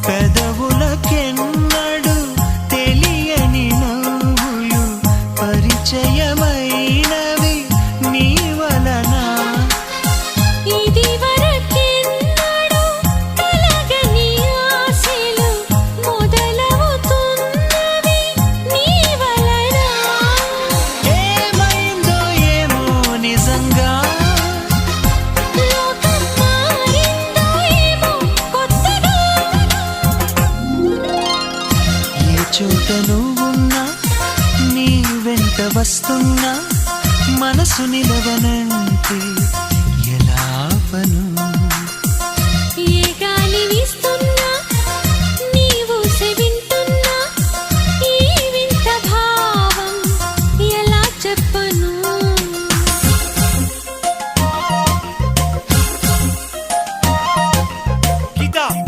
పెదవులకెన్నడు తెలియని నవ్వులు పరిచయమైనవి నీ వలన. ఇదివరకెన్నడు కలగని ఆశలు మొదలవుతున్నవి నీ వలన. ఏమైందో ఏమో నిజంగా, లోకం మారిందో ఏమో కొత్తగా. ఏ చోట నువ్వున్నా నీ వెంట వస్తున్నా మనసు నిలవనంటే ఎలా ఆపను.